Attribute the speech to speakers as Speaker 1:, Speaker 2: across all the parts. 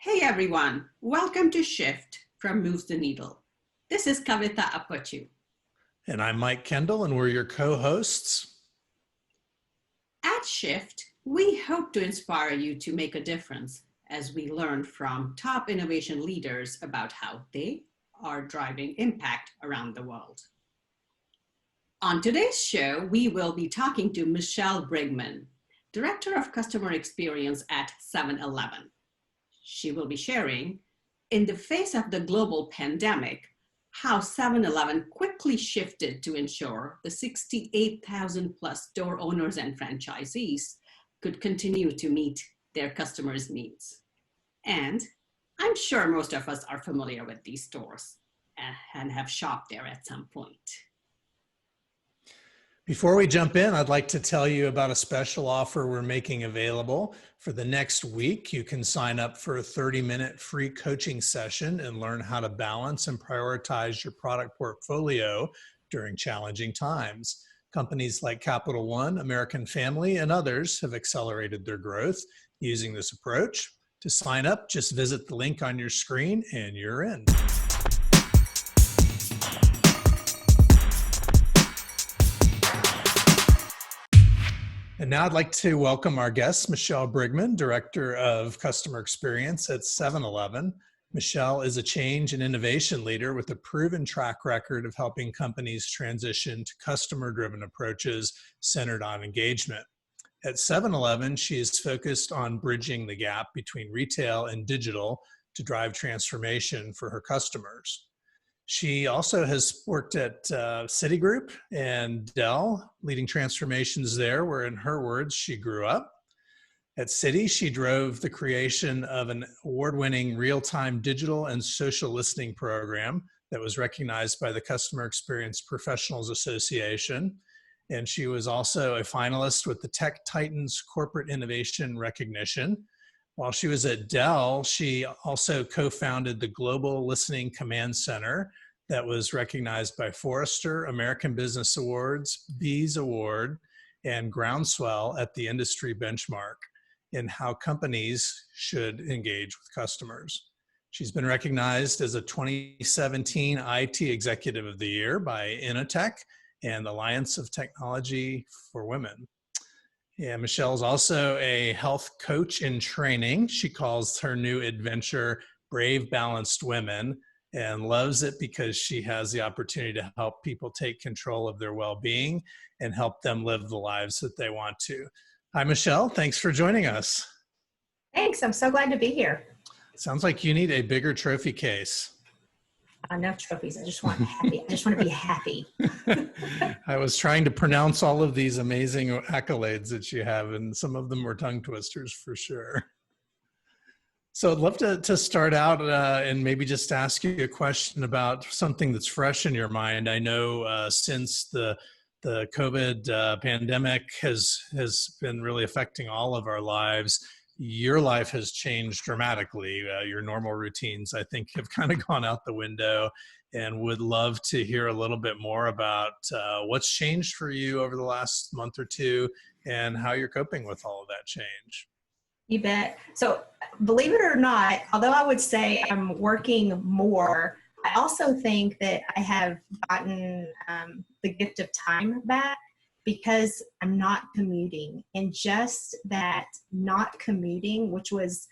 Speaker 1: Hey everyone, welcome to Shift from Moves the Needle. This is Kavita Apachu.
Speaker 2: And I'm Mike Kendall, and we're your co-hosts.
Speaker 1: At Shift, we hope to inspire you to make a difference as we learn from top innovation leaders about how they are driving impact around the world. On today's show, we will be talking to Michelle Brigman, Director of Customer Experience at 7-Eleven. She will be sharing, in the face of the global pandemic, how 7-Eleven quickly shifted to ensure the 68,000 plus store owners and franchisees could continue to meet their customers' needs. And I'm sure most of us are familiar with these stores and have shopped there at some point.
Speaker 2: Before we jump in, I'd like to tell you about a special offer we're making available. For the next week, you can sign up for a 30-minute free coaching session and learn how to balance and prioritize your product portfolio during challenging times. Companies like Capital One, American Family, and others have accelerated their growth using this approach. To sign up, just visit the link on your screen and you're in. And now I'd like to welcome our guest, Michelle Brigman, Director of Customer Experience at 7-Eleven. Michelle is a change and innovation leader with a proven track record of helping companies transition to customer-driven approaches centered on engagement. At 7-Eleven, she is focused on bridging the gap between retail and digital to drive transformation for her customers. She also has worked at Citigroup and Dell, leading transformations there, where in her words, she grew up. At Citi, she drove the creation of an award-winning real-time digital and social listening program that was recognized by the Customer Experience Professionals Association. And she was also a finalist with the Tech Titans Corporate Innovation Recognition. While she was at Dell, she also co-founded the Global Listening Command Center that was recognized by Forrester, American Business Awards, Bees Award, and Groundswell at the industry benchmark in how companies should engage with customers. She's been recognized as a 2017 IT Executive of the Year by Innotech and Alliance of Technology for Women. Yeah, Michelle is also a health coach in training. She calls her new adventure Brave Balanced Women and loves it because she has the opportunity to help people take control of their well-being and help them live the lives that they want to. Hi, Michelle. Thanks for joining us.
Speaker 3: Thanks. I'm so glad to be here.
Speaker 2: Sounds like you need a bigger trophy case.
Speaker 3: Enough trophies. I just want happy. I just want to be happy.
Speaker 2: I was trying to pronounce all of these amazing accolades that you have, and some of them were tongue twisters for sure. So I'd love to start out and maybe just ask you a question about something that's fresh in your mind. I know since the COVID pandemic has been really affecting all of our lives, your life has changed dramatically. Your normal routines, I think, have kind of gone out the window, and would love to hear a little bit more about what's changed for you over the last month or two and how you're coping with all of that change.
Speaker 3: You bet. So believe it or not, although I would say I'm working more, I also think that I have gotten the gift of time back because I'm not commuting. And just that not commuting, which was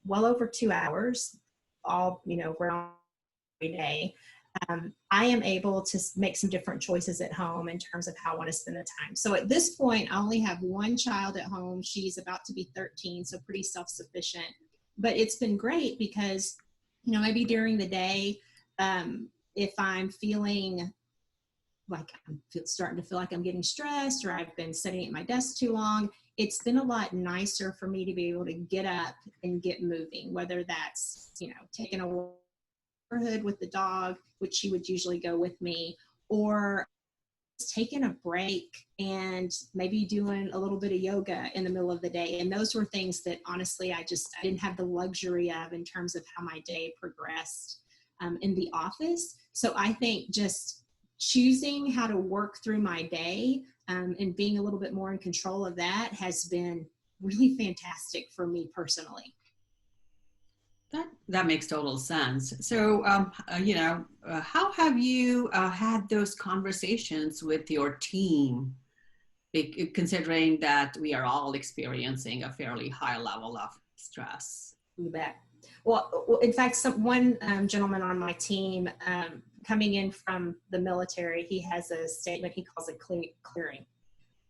Speaker 3: well over 2 hours, all, around every day, I am able to make some different choices at home in terms of how I want to spend the time. So at this point, I only have one child at home. She's about to be 13, so pretty self-sufficient. But it's been great because, maybe during the day, if I'm feeling like I'm starting to feel like I'm getting stressed, or I've been sitting at my desk too long, it's been a lot nicer for me to be able to get up and get moving, whether that's, taking a neighborhood with the dog, which she would usually go with me, or taking a break and maybe doing a little bit of yoga in the middle of the day. And those were things that honestly, I didn't have the luxury of in terms of how my day progressed in the office. So I think just choosing how to work through my day and being a little bit more in control of that has been really fantastic for me personally.
Speaker 1: That makes total sense. So, how have you had those conversations with your team, considering that we are all experiencing a fairly high level of stress?
Speaker 3: You bet. Well, in fact, one gentleman on my team coming in from the military, he has a statement he calls it clearing.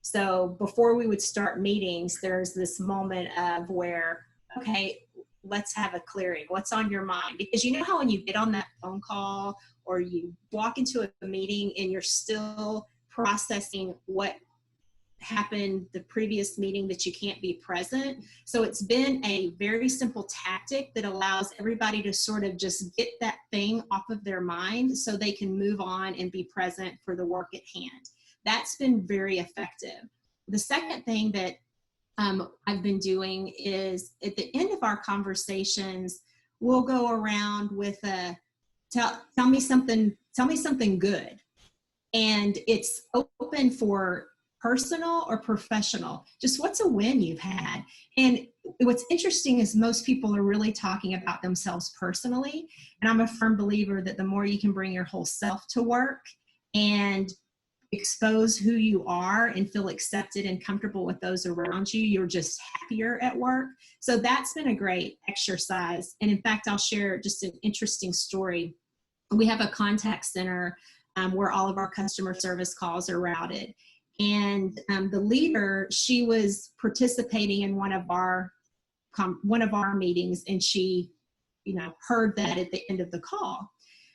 Speaker 3: So before we would start meetings, there's this moment of where, okay, let's have a clearing. What's on your mind? Because you know how when you get on that phone call or you walk into a meeting and you're still processing what happened the previous meeting that you can't be present. So it's been a very simple tactic that allows everybody to sort of just get that thing off of their mind so they can move on and be present for the work at hand. That's been very effective. The second thing that I've been doing is at the end of our conversations, we'll go around with a tell me something good. And it's open for personal or professional, just what's a win you've had. And what's interesting is most people are really talking about themselves personally. And I'm a firm believer that the more you can bring your whole self to work and expose who you are and feel accepted and comfortable with those around you, you're just happier at work. So that's been a great exercise. And in fact, I'll share just an interesting story. We have a contact center where all of our customer service calls are routed. And the leader, she was participating in one of our meetings, and she, heard that at the end of the call.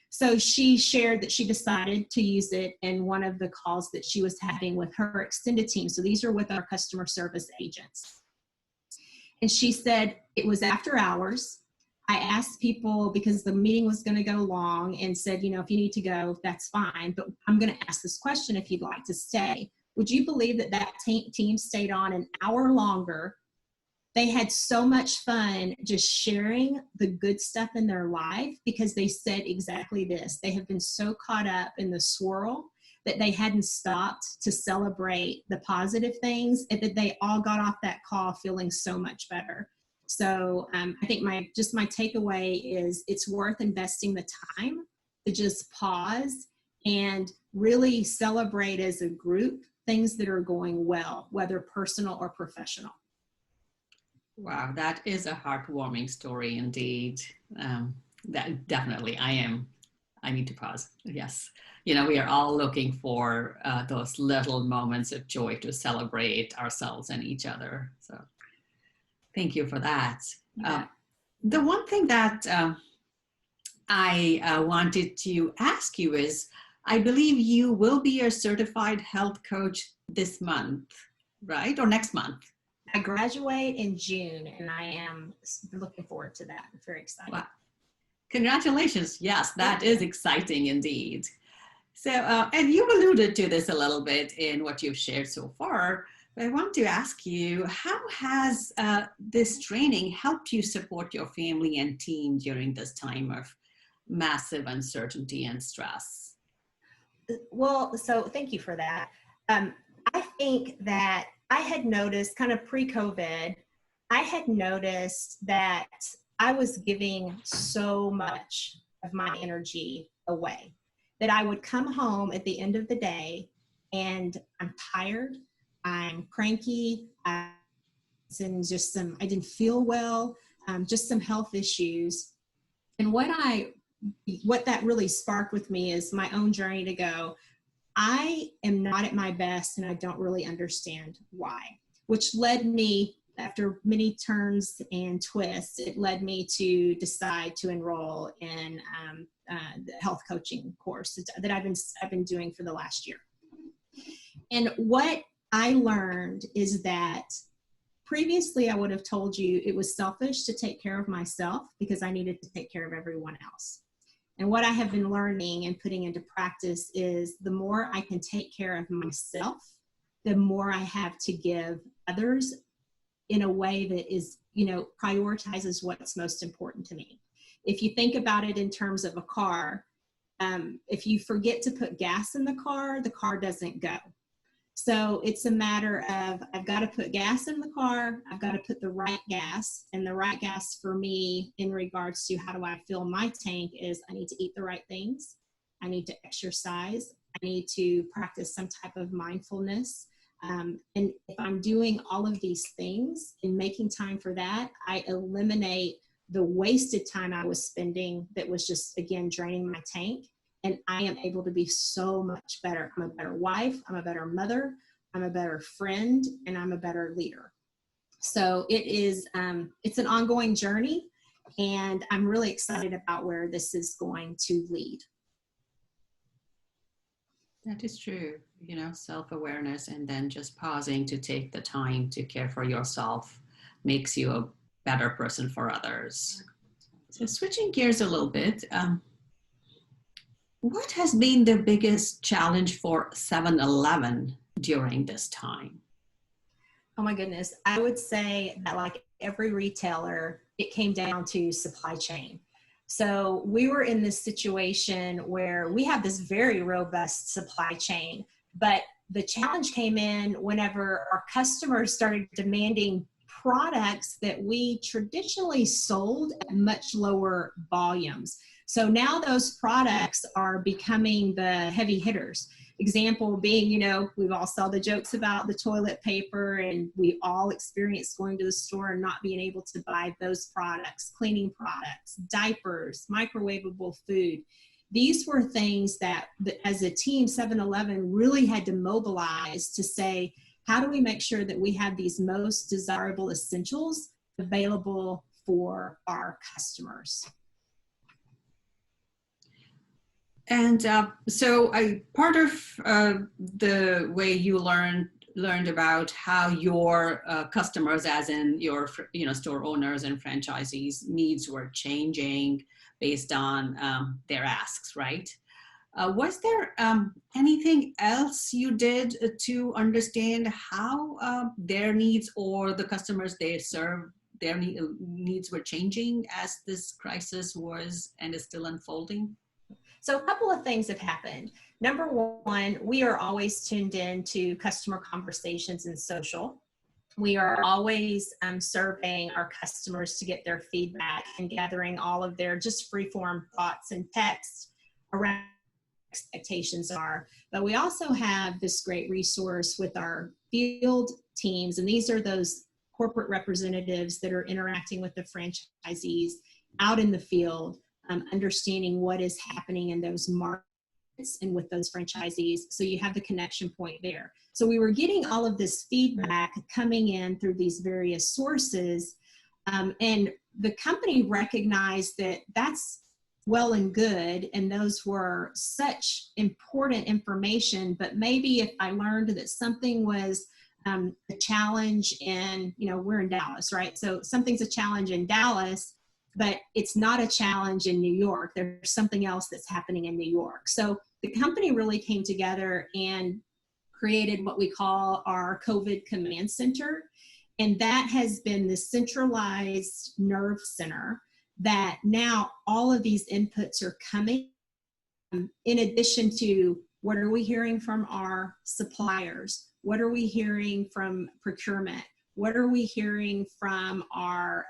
Speaker 3: So she shared that she decided to use it in one of the calls that she was having with her extended team. So these are with our customer service agents. And she said it was after hours. I asked people, because the meeting was going to go long, and said, if you need to go, that's fine. But I'm going to ask this question if you'd like to stay. Would you believe that team stayed on an hour longer? They had so much fun just sharing the good stuff in their life, because they said exactly this. They have been so caught up in the swirl that they hadn't stopped to celebrate the positive things, and that they all got off that call feeling so much better. So I think my takeaway is it's worth investing the time to just pause and really celebrate as a group things that are going well, whether personal or professional.
Speaker 1: Wow, that is a heartwarming story indeed. That definitely, I need to pause. Yes. We are all looking for those little moments of joy to celebrate ourselves and each other. So thank you for that.
Speaker 3: Yeah.
Speaker 1: The one thing that I wanted to ask you is, I believe you will be a certified health coach this month, right? Or next month?
Speaker 3: I graduate in June, and I am looking forward to that. I'm very excited.
Speaker 1: Wow. Congratulations. Yes, that is exciting indeed. So, and you alluded to this a little bit in what you've shared so far, but I want to ask you, how has this training helped you support your family and team during this time of massive uncertainty and stress?
Speaker 3: Well, so thank you for that. I think that I had noticed kind of pre-COVID, I had noticed that I was giving so much of my energy away, that I would come home at the end of the day and I'm tired, I'm cranky, I didn't feel well, just some health issues. And what that really sparked with me is my own journey to go, I am not at my best and I don't really understand why, which led me, after many turns and twists, it led me to decide to enroll in the health coaching course that I've been doing for the last year. And what I learned is that previously I would have told you it was selfish to take care of myself because I needed to take care of everyone else. And what I have been learning and putting into practice is the more I can take care of myself, the more I have to give others in a way that is, prioritizes what's most important to me. If you think about it in terms of a car, if you forget to put gas in the car doesn't go. So it's a matter of, I've got to put gas in the car. I've got to put the right gas. And the right gas for me in regards to how do I fill my tank is I need to eat the right things. I need to exercise. I need to practice some type of mindfulness. And if I'm doing all of these things and making time for that, I eliminate the wasted time I was spending that was just, again, draining my tank. And I am able to be so much better. I'm a better wife, I'm a better mother, I'm a better friend, and I'm a better leader. So it is, it's an ongoing journey, and I'm really excited about where this is going to lead.
Speaker 1: That is true. You know, self-awareness and then just pausing to take the time to care for yourself makes you a better person for others. So switching gears a little bit, what has been the biggest challenge for 7-Eleven during this time?
Speaker 3: Oh my goodness. I would say that like every retailer, it came down to supply chain. So we were in this situation where we have this very robust supply chain, but the challenge came in whenever our customers started demanding products that we traditionally sold at much lower volumes. So now those products are becoming the heavy hitters. Example being, you know, we've all saw the jokes about the toilet paper, and we all experienced going to the store and not being able to buy those products, cleaning products, diapers, microwavable food. These were things that as a team, 7-Eleven really had to mobilize to say, how do we make sure that we have these most desirable essentials available for our customers?
Speaker 1: And so part of the way you learned about how your customers, as in your store owners and franchisees, needs were changing based on their asks, right? Was there anything else you did to understand how their needs or the customers they serve, their needs were changing as this crisis was and is still unfolding?
Speaker 3: So a couple of things have happened. Number one, we are always tuned in to customer conversations and social. We are always surveying our customers to get their feedback and gathering all of their just free-form thoughts and texts around expectations are. But we also have this great resource with our field teams, and these are those corporate representatives that are interacting with the franchisees out in the field, understanding what is happening in those markets and with those franchisees. So you have the connection point there. So we were getting all of this feedback coming in through these various sources, and the company recognized that that's well and good, and those were such important information. But maybe if I learned that something was a challenge in, we're in Dallas, right? So something's a challenge in Dallas, but it's not a challenge in New York. There's something else that's happening in New York. So the company really came together and created what we call our COVID Command Center. And that has been the centralized nerve center that now all of these inputs are coming in addition to what are we hearing from our suppliers? What are we hearing from procurement? What are we hearing from our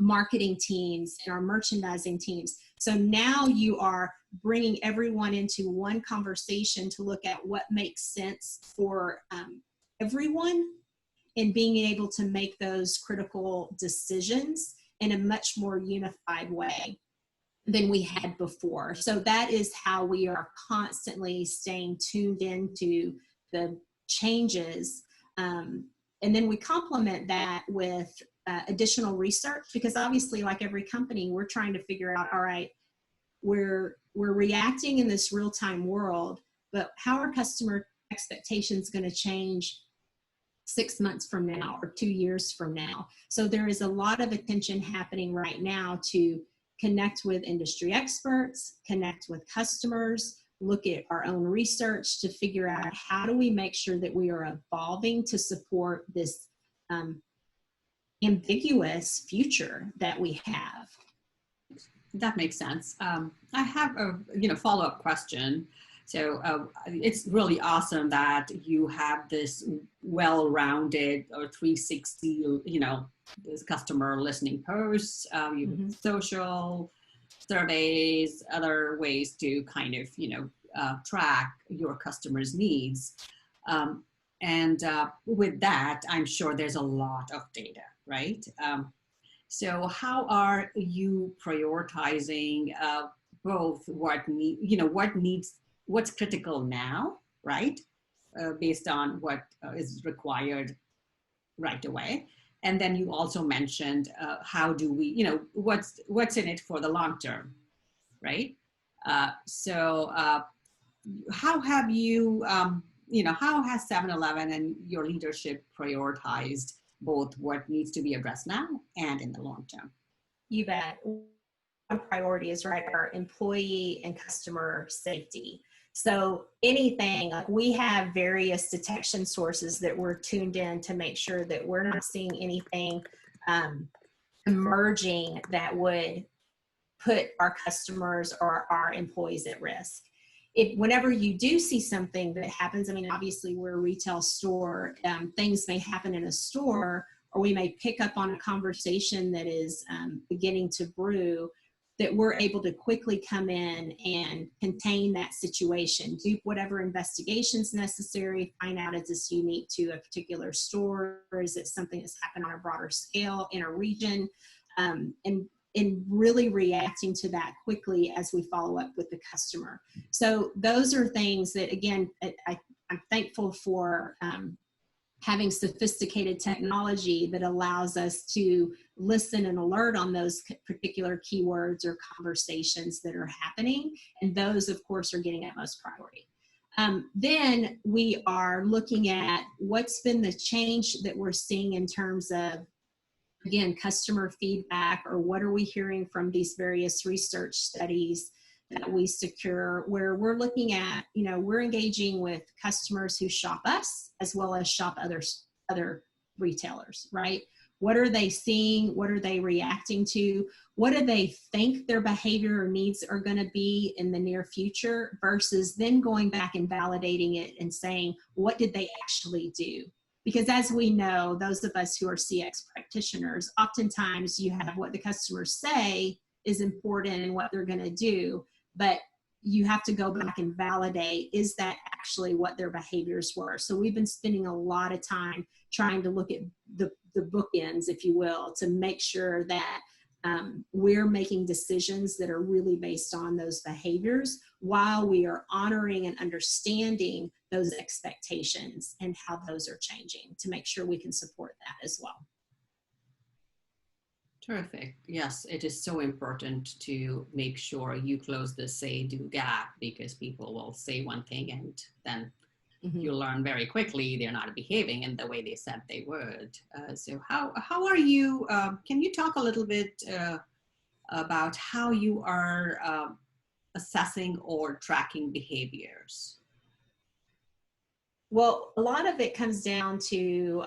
Speaker 3: marketing teams and our merchandising teams? So now you are bringing everyone into one conversation to look at what makes sense for everyone, and being able to make those critical decisions in a much more unified way than we had before. So that is how we are constantly staying tuned into the changes. And then we complement that with additional research, because obviously, like every company, we're trying to figure out, all right, we're reacting in this real-time world, but how are customer expectations going to change 6 months from now or 2 years from now? So there is a lot of attention happening right now to connect with industry experts, connect with customers, look at our own research to figure out how do we make sure that we are evolving to support this ambiguous future that we have.
Speaker 1: That makes sense. I have a follow-up question. So it's really awesome that you have this well-rounded or 360, this customer listening posts, social surveys, other ways to kind of, track your customers' needs. And with that, I'm sure there's a lot of data, right? So how are you prioritizing both what's critical now, right? Based on what is required right away. And then you also mentioned how do we, what's in it for the long term, right? So how have you, how has 7-Eleven and your leadership prioritized both what needs to be addressed now and in the long term?
Speaker 3: You bet. One priority is right, our employee and customer safety. So anything, like we have various detection sources that we're tuned in to make sure that we're not seeing anything emerging that would put our customers or our employees at risk. Whenever you do see something that happens, I mean, obviously we're a retail store, things may happen in a store, or we may pick up on a conversation that is beginning to brew, that we're able to quickly come in and contain that situation, do whatever investigations necessary, find out is this unique to a particular store, or is it something that's happened on a broader scale in a region, and really reacting to that quickly as we follow up with the customer. So those are things that, again, I'm thankful for having sophisticated technology that allows us to listen and alert on those particular keywords or conversations that are happening. And those, of course, are getting utmost priority. Then we are looking at what's been the change that we're seeing in terms of, again, customer feedback, or what are we hearing from these various research studies that we secure, where we're looking at, we're engaging with customers who shop us as well as shop other retailers, right? What are they seeing? What are they reacting to? What do they think their behavior or needs are going to be in the near future, versus then going back and validating it and saying, what did they actually do? Because as we know, those of us who are CX practitioners, oftentimes you have what the customers say is important and what they're going to do, but you have to go back and validate, is that actually what their behaviors were? So we've been spending a lot of time trying to look at the bookends, if you will, to make sure that we're making decisions that are really based on those behaviors, while we are honoring and understanding those expectations and how those are changing, to make sure we can support that as well.
Speaker 1: Terrific. Yes, it is so important to make sure you close the say-do gap, because people will say one thing and then you learn very quickly they're not behaving in the way they said they would. So how are you, can you talk a little bit about how you are assessing or tracking behaviors?
Speaker 3: Well, a lot of it comes down to,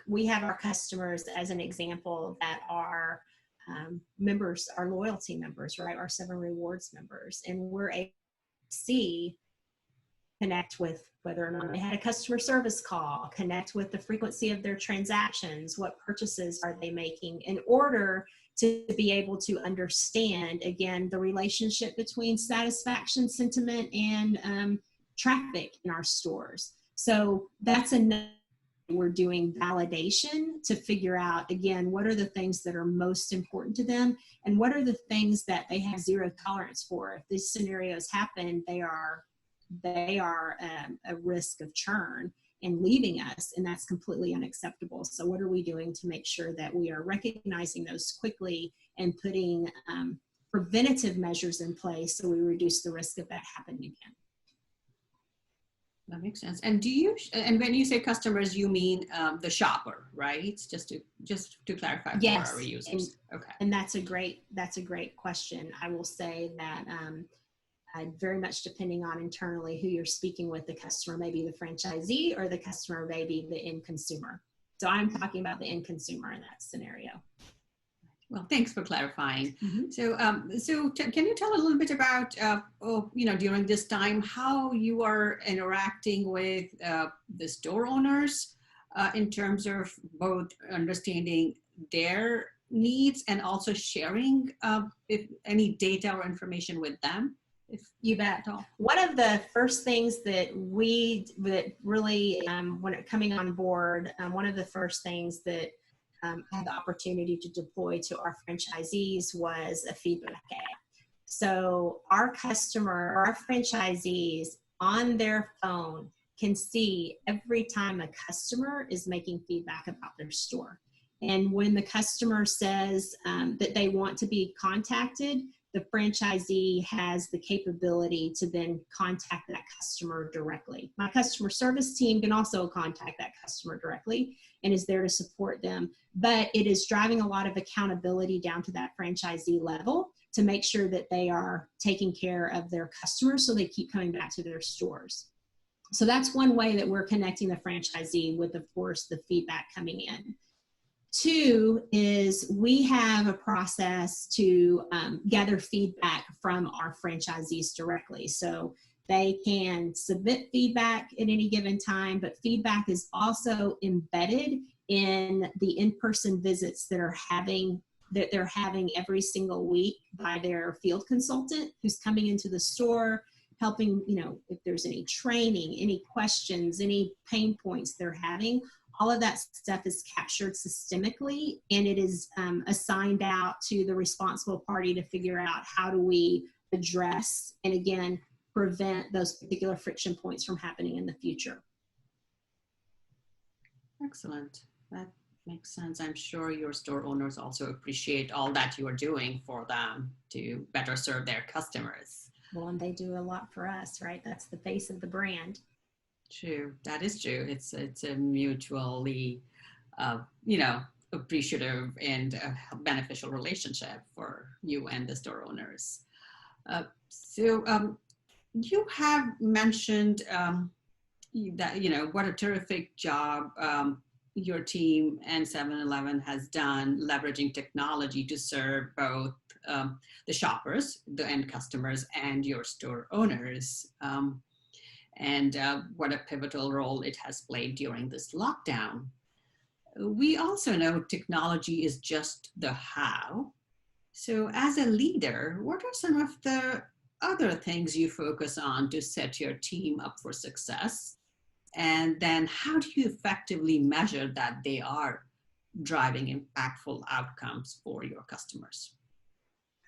Speaker 3: we have our customers, as an example, that are members, our loyalty members, right? Our 7 Rewards members. And we're able to connect with whether or not they had a customer service call, connect with the frequency of their transactions, what purchases are they making, in order to be able to understand, again, the relationship between satisfaction, sentiment, and traffic in our stores. So that's another, we're doing validation to figure out, again, what are the things that are most important to them, and what are the things that they have zero tolerance for. If these scenarios happen, they are a risk of churn and leaving us, and that's completely unacceptable. So what are we doing to make sure that we are recognizing those quickly and putting preventative measures in place so we reduce the risk of that happening again?
Speaker 1: That makes sense. And and when you say customers, you mean the shopper, right? Just to clarify for our users. Okay.
Speaker 3: And that's a great question. I will say that very much depending on internally who you're speaking with, the customer may be the franchisee, or the customer may be the end consumer. So I'm talking about the end consumer in that scenario.
Speaker 1: Well, thanks for clarifying.
Speaker 3: Mhm.
Speaker 1: Can you tell a little bit about, during this time, how you are interacting with the store owners in terms of both understanding their needs and also sharing if any data or information with them, if
Speaker 3: You bet.
Speaker 1: at all?
Speaker 3: One of the first things that really, when it coming on board, one of the first things that I had the opportunity to deploy to our franchisees was a feedback app. So our franchisees on their phone can see every time a customer is making feedback about their store. And when the customer says that they want to be contacted, the franchisee has the capability to then contact that customer directly. My customer service team can also contact that customer directly and is there to support them. But it is driving a lot of accountability down to that franchisee level to make sure that they are taking care of their customers so they keep coming back to their stores. So that's one way that we're connecting the franchisee with, of course, the feedback coming in. Two is we have a process to gather feedback from our franchisees directly. So they can submit feedback at any given time, but feedback is also embedded in the in-person visits that they're having every single week by their field consultant who's coming into the store, helping, if there's any training, any questions, any pain points they're having. All of that stuff is captured systemically, and it is assigned out to the responsible party to figure out how do we address and, again, prevent those particular friction points from happening in the future.
Speaker 1: Excellent. That makes sense. I'm sure your store owners also appreciate all that you are doing for them to better serve their customers.
Speaker 3: Well, and they do a lot for us, right? That's the face of the brand.
Speaker 1: True, that is true. It's a mutually, appreciative and beneficial relationship for you and the store owners. You have mentioned that what a terrific job your team and 7-Eleven has done leveraging technology to serve both the shoppers, the end customers, and your store owners. And what a pivotal role it has played during this lockdown. We also know technology is just the how. So as a leader, what are some of the other things you focus on to set your team up for success? And then how do you effectively measure that they are driving impactful outcomes for your customers?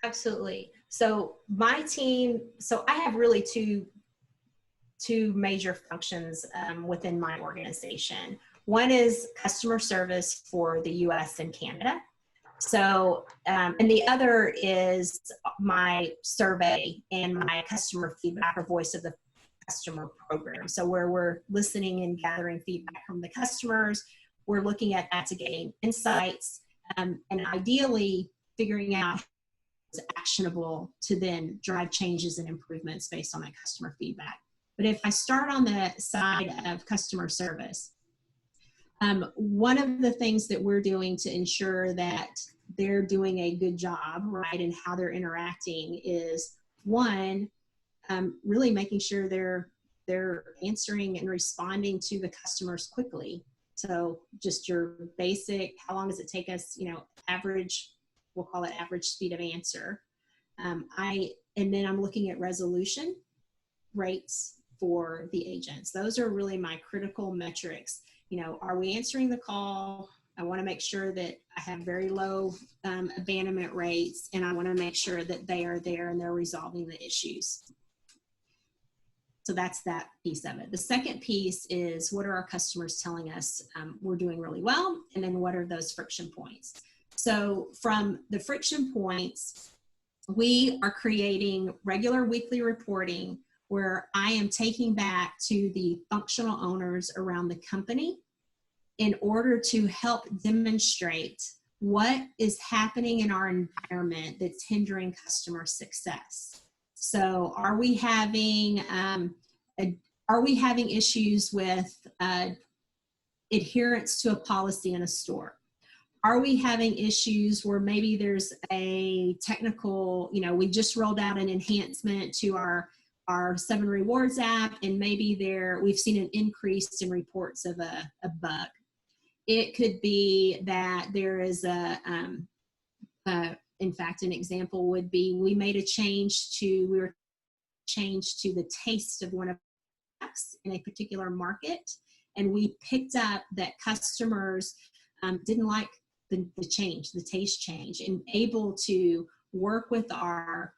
Speaker 3: Absolutely. So my team, I have really two major functions within my organization. One is customer service for the US and Canada. So, and the other is my survey and my customer feedback, or voice of the customer program. So where we're listening and gathering feedback from the customers, we're looking at that to gain insights and ideally figuring out what's actionable to then drive changes and improvements based on that customer feedback. But if I start on the side of customer service, one of the things that we're doing to ensure that they're doing a good job, right, and how they're interacting is, one, really making sure they're answering and responding to the customers quickly. So just your basic, how long does it take us, average, we'll call it average speed of answer. And then I'm looking at resolution rates for the agents. Those are really my critical metrics. Are we answering the call? I want to make sure that I have very low abandonment rates, and I want to make sure that they are there and they're resolving the issues. So that's that piece of it. The second piece is, what are our customers telling us we're doing really well, and then what are those friction points? So from the friction points, we are creating regular weekly reporting where I am taking back to the functional owners around the company in order to help demonstrate what is happening in our environment that's hindering customer success. So are we having issues with adherence to a policy in a store? Are we having issues where maybe there's a technical, we just rolled out an enhancement to our 7 Rewards app, and maybe we've seen an increase in reports of a bug. It could be that there is in fact, an example would be we made a change to the taste of one of our apps in a particular market, and we picked up that customers didn't like the taste change, and able to work with our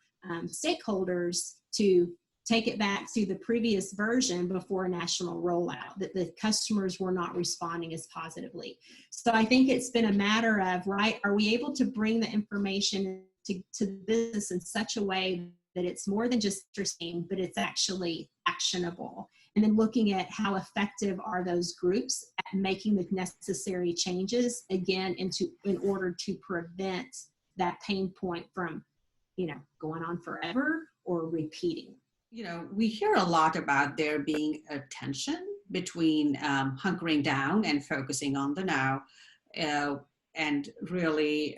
Speaker 3: stakeholders to take it back to the previous version before a national rollout, that the customers were not responding as positively. So I think it's been a matter of, are we able to bring the information to the business in such a way that it's more than just interesting, but it's actually actionable? And then looking at how effective are those groups at making the necessary changes, again, in order to prevent that pain point from, going on forever or repeating.
Speaker 1: We hear a lot about there being a tension between hunkering down and focusing on the now, and really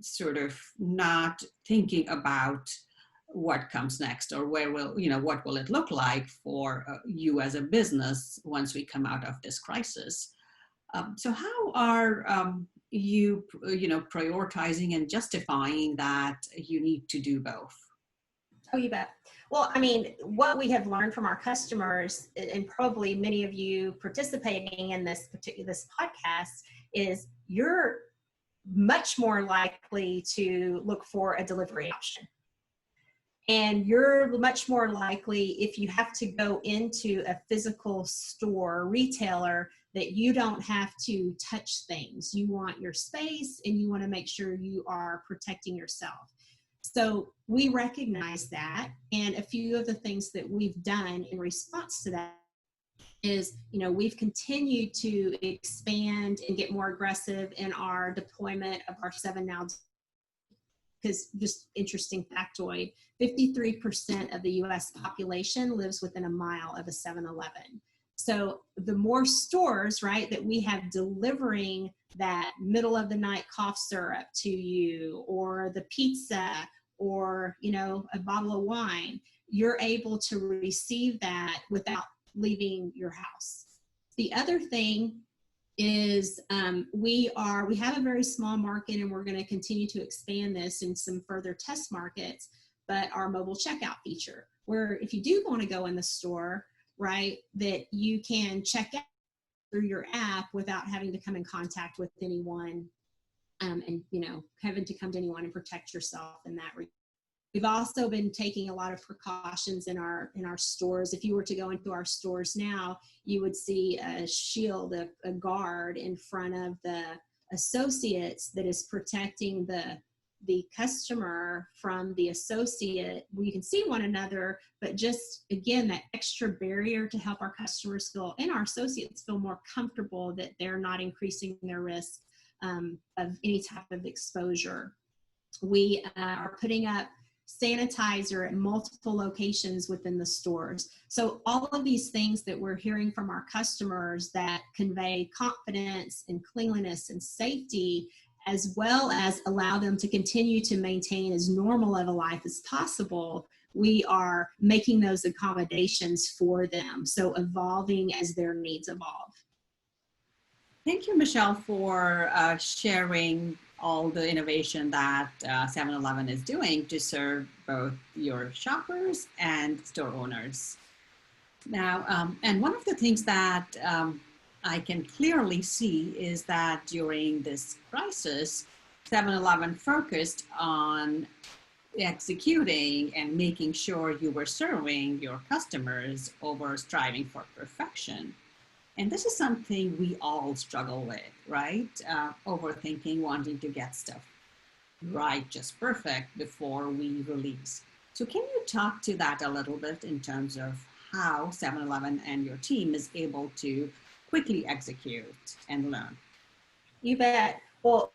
Speaker 1: sort of not thinking about what comes next, or what will it look like for you as a business once we come out of this crisis. So how are you prioritizing and justifying that you need to do both?
Speaker 3: Oh, you bet. Well, what we have learned from our customers, and probably many of you participating in this podcast, is you're much more likely to look for a delivery option. And you're much more likely, if you have to go into a physical store, retailer, that you don't have to touch things. You want your space, and you want to make sure you are protecting yourself. So we recognize that, and a few of the things that we've done in response to that is, we've continued to expand and get more aggressive in our deployment of our 7 Now. Because just interesting factoid, 53% of the US population lives within a mile of a 7-Eleven. So the more stores, that we have delivering that middle of the night cough syrup to you, or the pizza, or, a bottle of wine, you're able to receive that without leaving your house. The other thing is we have a very small market, and we're going to continue to expand this in some further test markets, but our mobile checkout feature, where if you do want to go in the store, that you can check out through your app without having to come in contact with anyone, and having to come to anyone and protect yourself in that regard. We've also been taking a lot of precautions in our stores. If you were to go into our stores now, you would see a shield, a guard in front of the associates that is protecting the customer from the associate. We can see one another, but just, again, that extra barrier to help our customers feel, and our associates feel, more comfortable that they're not increasing their risk of any type of exposure. We are putting up sanitizer at multiple locations within the stores. So all of these things that we're hearing from our customers that convey confidence and cleanliness and safety, as well as allow them to continue to maintain as normal of a life as possible, we are making those accommodations for them. So evolving as their needs evolve.
Speaker 1: Thank you, Michelle, for sharing all the innovation that 7-Eleven is doing to serve both your shoppers and store owners. Now, and one of the things that I can clearly see is that during this crisis, 7-Eleven focused on executing and making sure you were serving your customers over striving for perfection. And this is something we all struggle with, right? Overthinking, wanting to get stuff right, just perfect before we release. So can you talk to that a little bit in terms of how 7-Eleven and your team is able to quickly execute and learn?
Speaker 3: You bet. Well,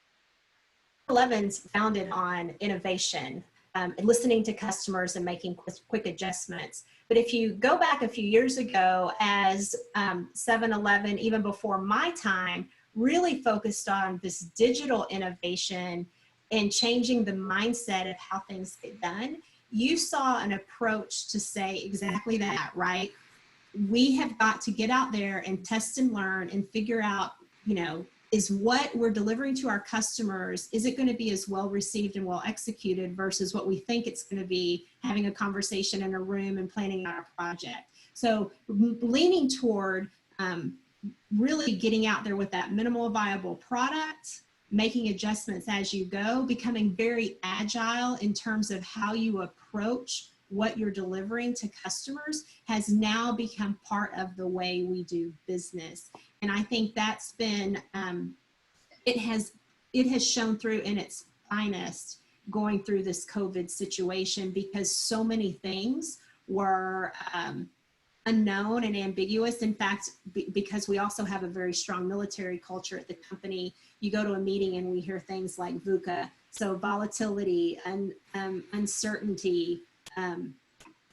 Speaker 3: 7-Eleven's founded on innovation, and listening to customers and making quick adjustments. But if you go back a few years ago, as 7-Eleven, even before my time, really focused on this digital innovation and changing the mindset of how things get done, you saw an approach to say exactly that, right? We have got to get out there and test and learn and figure out, is what we're delivering to our customers, is it going to be as well received and well executed versus what we think it's going to be, having a conversation in a room and planning out a project. So leaning toward really getting out there with that minimal viable product, making adjustments as you go, becoming very agile in terms of how you approach what you're delivering to customers has now become part of the way we do business. And I think that's been, it has shown through in its finest going through this COVID situation, because so many things were unknown and ambiguous. In fact, because we also have a very strong military culture at the company, you go to a meeting and we hear things like VUCA, so volatility and uncertainty. I'm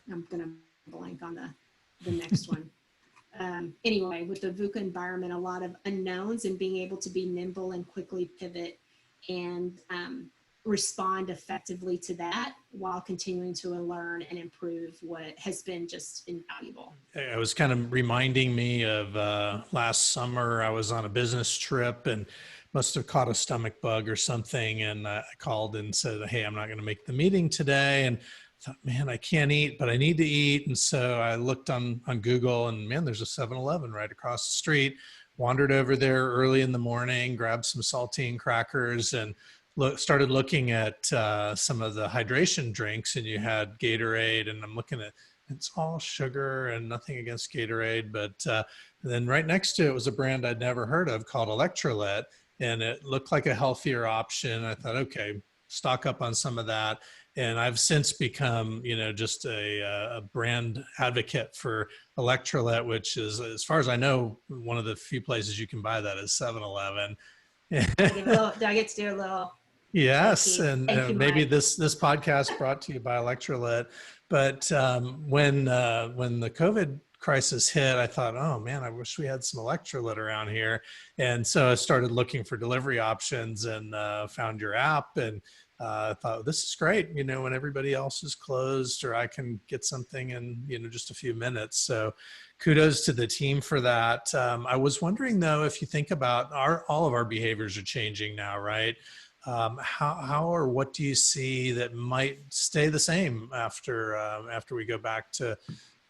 Speaker 3: going to blank on the next one. Anyway, with the VUCA environment, a lot of unknowns, and being able to be nimble and quickly pivot and respond effectively to that while continuing to learn and improve what has been just invaluable.
Speaker 2: It was kind of reminding me of last summer. I was on a business trip and must have caught a stomach bug or something. And I called and said, hey, I'm not going to make the meeting today. And I thought, man, I can't eat, but I need to eat. And so I looked on Google, and man, there's a 7-Eleven right across the street. Wandered over there early in the morning, grabbed some saltine crackers, and started looking at some of the hydration drinks. And you had Gatorade, and I'm looking at, it's all sugar, and nothing against Gatorade, but then right next to it was a brand I'd never heard of called Electrolyte, and it looked like a healthier option. I thought, okay, stock up on some of that. And I've since become, just a brand advocate for Electrolyte, which is, as far as I know, one of the few places you can buy that is 7-Eleven.
Speaker 3: Do I get to do a little?
Speaker 2: Yes, and maybe this podcast brought to you by Electrolyte. But when the COVID crisis hit, I thought, oh man, I wish we had some Electrolyte around here. And so I started looking for delivery options and found your app, and I thought, this is great, when everybody else is closed, or I can get something in, just a few minutes. So kudos to the team for that. I was wondering though, if you think about all of our behaviors are changing now, right? How or what do you see that might stay the same after we go back to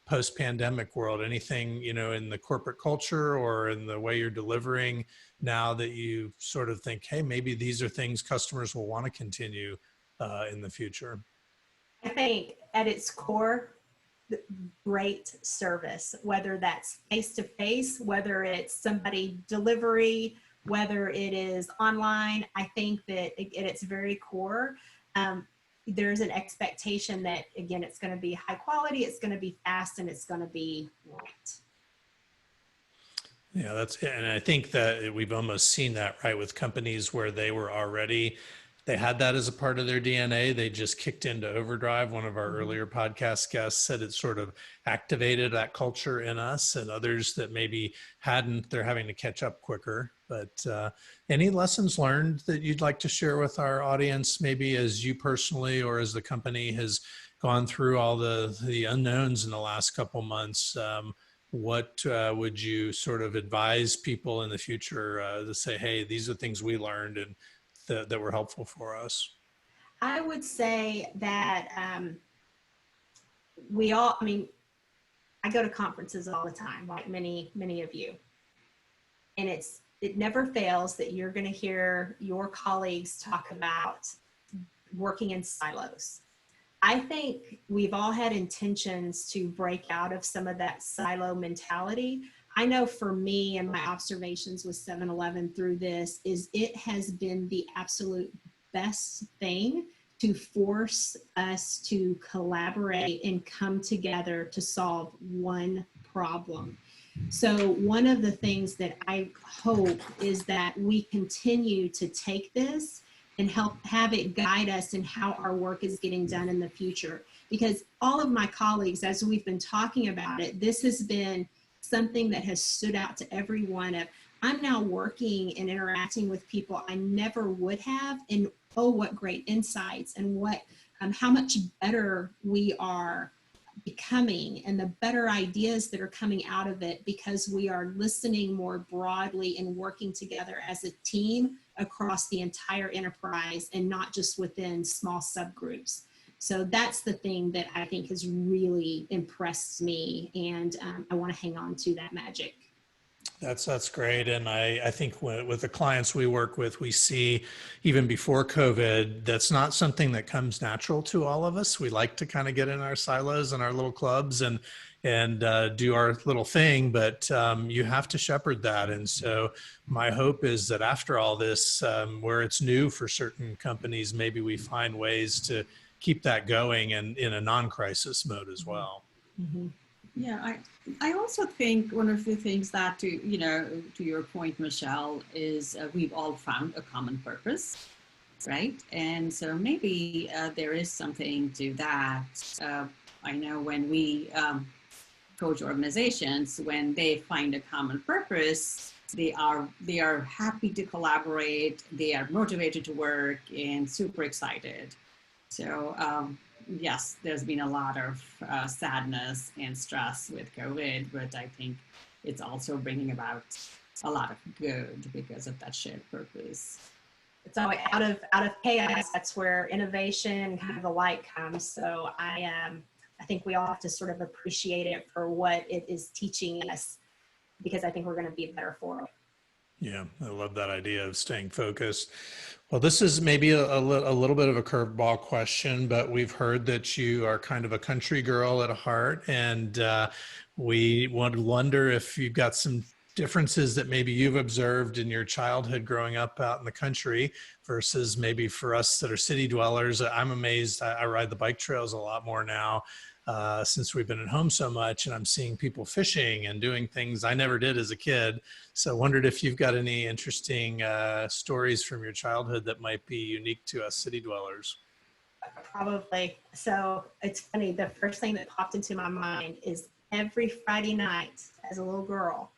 Speaker 2: post-pandemic world? Anything, in the corporate culture or in the way you're delivering now that you sort of think, hey, maybe these are things customers will want to continue in the future?
Speaker 3: I think at its core, great service, whether that's face-to-face, whether it's somebody delivery, whether it is online. I think that at its very core, there's an expectation that, again, it's going to be high quality, it's going to be fast, and it's going to be right.
Speaker 2: Yeah, and I think that we've almost seen that, right, with companies where they had that as a part of their DNA. They just kicked into overdrive. One of our earlier podcast guests said it sort of activated that culture in us, and others that maybe hadn't, they're having to catch up quicker. But any lessons learned that you'd like to share with our audience, maybe as you personally or as the company has gone through all the unknowns in the last couple months? What would you sort of advise people in the future to say, hey, these are things we learned and that were helpful for us?
Speaker 3: I would say that I go to conferences all the time, like many of you. And it never fails that you're going to hear your colleagues talk about working in silos. I think we've all had intentions to break out of some of that silo mentality. I know for me and my observations with 7-Eleven through this is it has been the absolute best thing to force us to collaborate and come together to solve one problem. So one of the things that I hope is that we continue to take this and have it guide us in how our work is getting done in the future. Because all of my colleagues, as we've been talking about it, this has been something that has stood out to everyone of, I'm now working and interacting with people I never would have, and oh, what great insights, and what how much better we are becoming, and the better ideas that are coming out of it because we are listening more broadly and working together as a team across the entire enterprise and not just within small subgroups. So that's the thing that I think has really impressed me, and I want to hang on to that magic.
Speaker 2: That's great. And I think with the clients we work with, we see even before COVID, that's not something that comes natural to all of us. We like to kind of get in our silos and our little clubs and do our little thing, but you have to shepherd that. And so my hope is that after all this, where it's new for certain companies, maybe we find ways to keep that going and in a non-crisis mode as well.
Speaker 3: Mm-hmm.
Speaker 1: Yeah, I also think one of the things that, to your point, Michelle, is we've all found a common purpose, right? And so maybe there is something to that. I know when we coach organizations, when they find a common purpose, they are happy to collaborate, they are motivated to work, and super excited. So yes, there's been a lot of sadness and stress with COVID, but I think it's also bringing about a lot of good because of that shared purpose.
Speaker 3: It's always out of chaos. That's where innovation and kind of the light comes. So I think we all have to sort of appreciate it for what it is teaching us, because I think we're going to be better for it.
Speaker 2: Yeah, I love that idea of staying focused. Well, this is maybe a little bit of a curveball question, but we've heard that you are kind of a country girl at heart, and we want to wonder if you've got some differences that maybe you've observed in your childhood growing up out in the country versus maybe for us that are city dwellers. I'm amazed. I ride the bike trails a lot more now since we've been at home so much, and I'm seeing people fishing and doing things I never did as a kid. So wondered if you've got any interesting stories from your childhood that might be unique to us city dwellers.
Speaker 3: Probably. So it's funny. The first thing that popped into my mind is every Friday night as a little girl,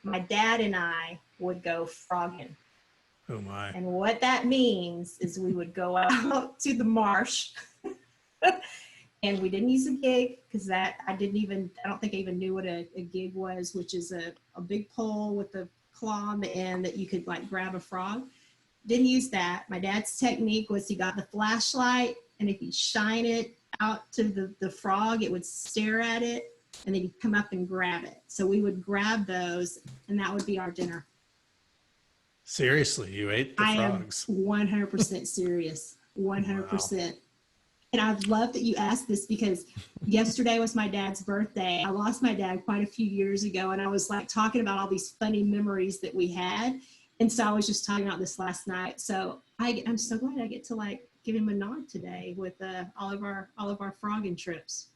Speaker 3: my dad and I would go froggin.
Speaker 2: Oh my.
Speaker 3: And what that means is we would go out to the marsh and we didn't use a gig, because I don't think I even knew what a gig was, which is a big pole with a claw on the end that you could like grab a frog. Didn't use that. My dad's technique was he got the flashlight, and if you shine it out to the frog, it would stare at it, and then you'd come up and grab it. So we would grab those, and that would be our dinner.
Speaker 2: Seriously, you ate the frogs?
Speaker 3: I am 100% serious, 100%. Wow. And I love that you asked this, because yesterday was my dad's birthday. I lost my dad quite a few years ago, and I was like talking about all these funny memories that we had. And so I was just talking about this last night. So I'm so glad I get to like give him a nod today with all of our frogging trips.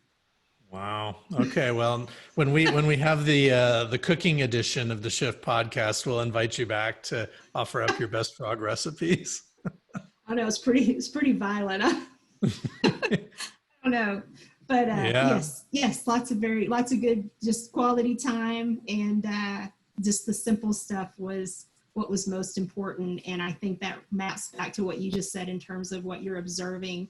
Speaker 2: Wow. Okay. Well, when we have the cooking edition of the Shift podcast, we'll invite you back to offer up your best frog recipes.
Speaker 3: I know it's pretty violent. I don't know, but
Speaker 2: yeah.
Speaker 3: yes, lots of good, just quality time, and just the simple stuff was what was most important. And I think that maps back to what you just said in terms of what you're observing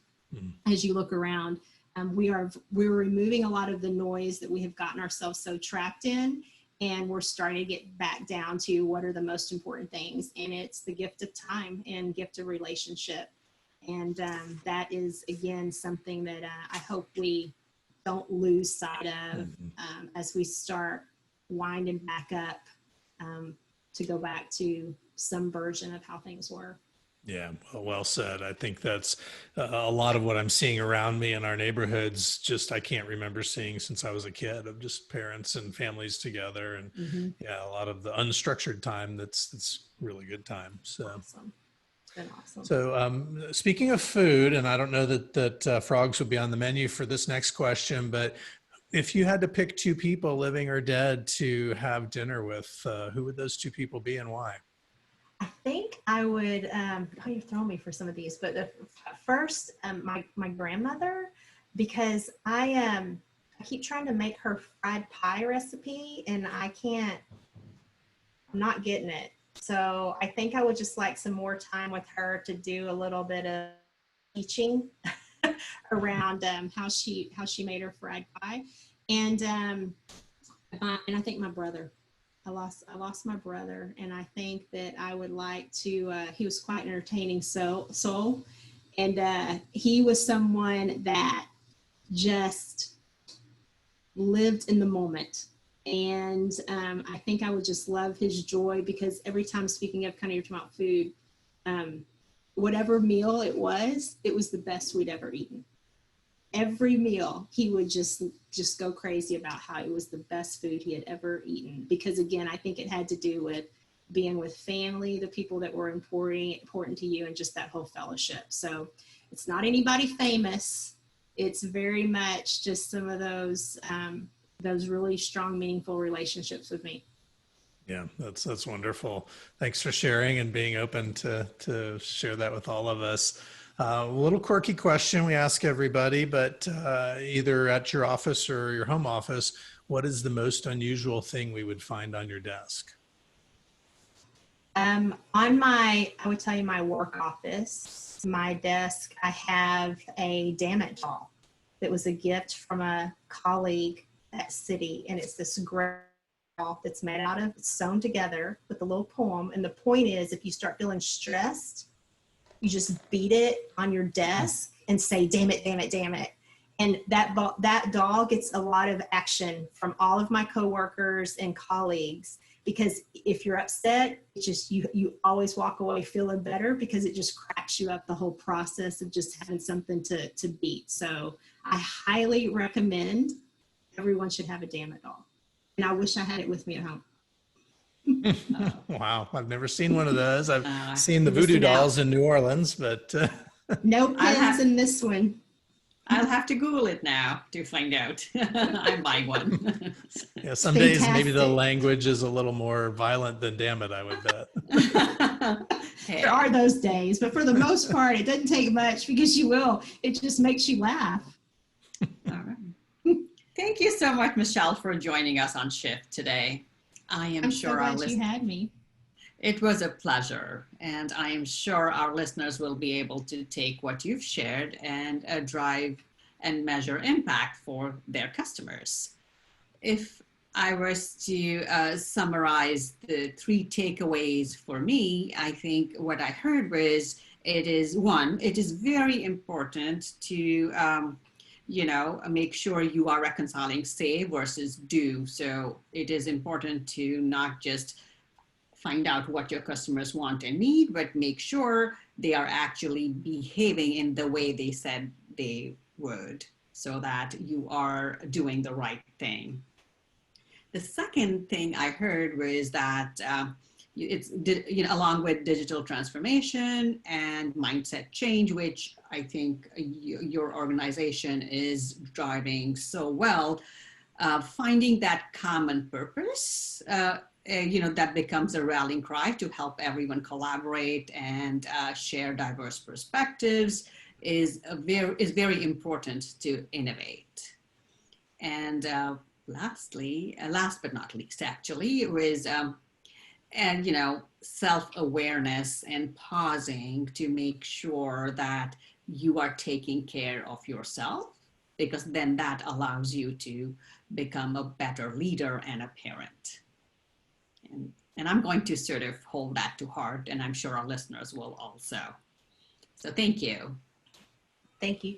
Speaker 3: as you look around. We're removing a lot of the noise that we have gotten ourselves so trapped in, and we're starting to get back down to what are the most important things. And it's the gift of time and gift of relationship. And that is, again, something that I hope we don't lose sight of as we start winding back up to go back to some version of how things were.
Speaker 2: Yeah, well said. I think that's a lot of what I'm seeing around me in our neighborhoods. Just I can't remember seeing since I was a kid, of just parents and families together, and yeah, a lot of the unstructured time. That's really good time. So.
Speaker 3: Awesome. It's been awesome.
Speaker 2: So speaking of food, and I don't know that frogs will be on the menu for this next question, but if you had to pick two people, living or dead, to have dinner with, who would those two people be and why?
Speaker 3: I think I would, you're throwing me for some of these, but first, my grandmother, because I keep trying to make her fried pie recipe, and I not getting it. So I think I would just like some more time with her to do a little bit of teaching around how she made her fried pie. And I think my brother, I lost my brother, and I think that I would like to. He was quite an entertaining soul, and he was someone that just lived in the moment. And I think I would just love his joy, because every time, speaking of kind of, you're talking about food, whatever meal it was the best we'd ever eaten. Every meal he would just go crazy about how it was the best food he had ever eaten, because again, I think it had to do with being with family, the people that were important to you, and just that whole fellowship. So it's not anybody famous. It's very much just some of those really strong, meaningful relationships with me.
Speaker 2: Yeah, that's wonderful. Thanks for sharing and being open to share that with all of us. A little quirky question we ask everybody, but either at your office or your home office, what is the most unusual thing we would find on your desk?
Speaker 3: I would tell you, my work office, my desk, I have a Damn It doll that was a gift from a colleague at Citi, and it's this gray doll that's made out of, it's sewn together with a little poem, and the point is, if you start feeling stressed, you just beat it on your desk and say, damn it, damn it, damn it. And that doll gets a lot of action from all of my coworkers and colleagues, because if you're upset, it's just, you always walk away feeling better, because it just cracks you up, the whole process of just having something to beat. So I highly recommend everyone should have a Damn It doll. And I wish I had it with me at home.
Speaker 2: Wow, I've never seen one of those. I've seen the voodoo dolls in New Orleans, but
Speaker 3: no pins in this one.
Speaker 1: I'll have to Google it now to find out. I'm buying one.
Speaker 2: Yeah, some days maybe the language is a little more violent than damn it, I would bet.
Speaker 1: Hey.
Speaker 3: There are those days, but for the most part, it doesn't take much, because it just makes you laugh.
Speaker 1: All right. Thank you so much, Michelle, for joining us on Shift today. I'm sure
Speaker 3: so glad you had me.
Speaker 1: It was a pleasure, and I am sure our listeners will be able to take what you've shared and drive and measure impact for their customers. If I was to summarize the 3 takeaways for me, I think what I heard was, it is very important to make sure you are reconciling say versus do. So it is important to not just find out what your customers want and need, but make sure they are actually behaving in the way they said they would, so that you are doing the right thing. The second thing I heard was that it's along with digital transformation and mindset change, which I think your organization is driving so well, finding that common purpose, that becomes a rallying cry to help everyone collaborate and share diverse perspectives is very important to innovate. And last but not least, actually, was self-awareness and pausing to make sure that you are taking care of yourself, because then that allows you to become a better leader and a parent. And I'm going to sort of hold that to heart, and I'm sure our listeners will also. So thank you.
Speaker 3: Thank you.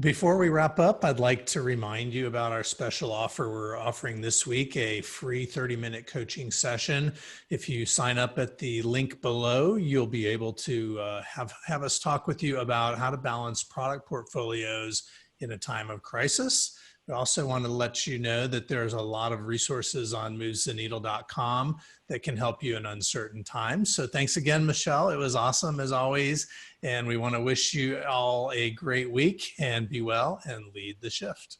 Speaker 2: Before we wrap up, I'd like to remind you about our special offer we're offering this week, a free 30-minute coaching session. If you sign up at the link below, you'll be able to have us talk with you about how to balance product portfolios in a time of crisis. We also want to let you know that there's a lot of resources on movestheneedle.com that can help you in uncertain times. So thanks again, Michelle. It was awesome as always. And we want to wish you all a great week, and be well and lead the shift.